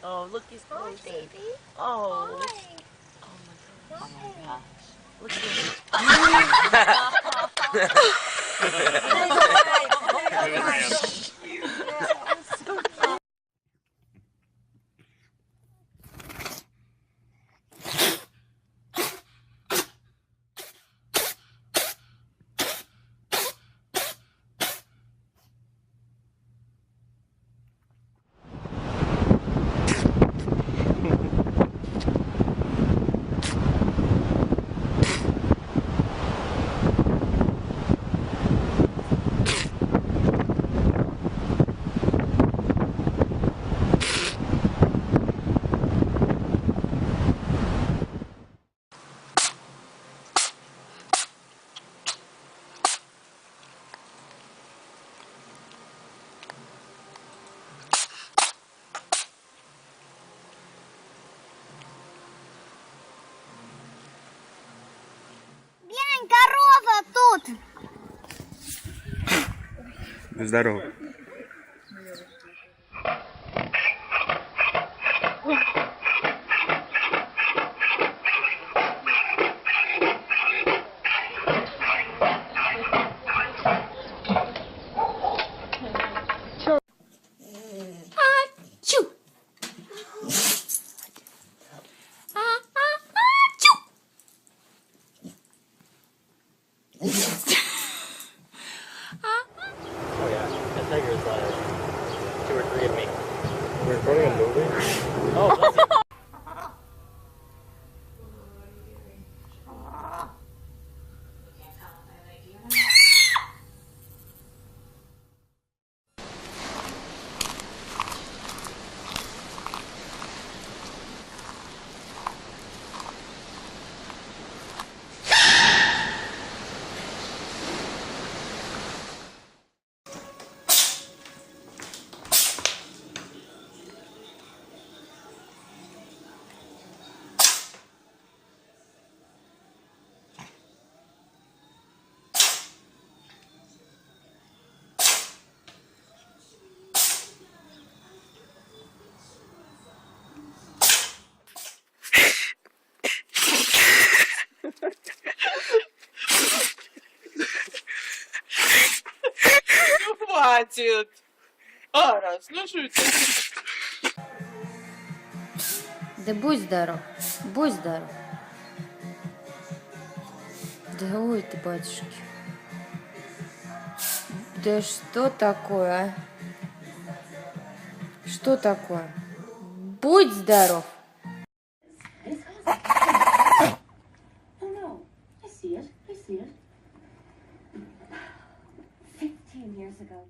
Oh, look, he's Hi, closing. baby. Oh. Hi. Oh my gosh. Look at him. Глянь, корова тут. Здорово. Ачу. Ачу. Oh yeah, that tiger's like 2 or 3 of me. We're recording a movie? Oh, bless you. Хватит. Арас, ну шути. Да будь здоров, будь здоров. Да ой ты, батюшки. Да что такое, а? Что такое? Будь здоров. Oh no, I see it. I see it. 15 years ago.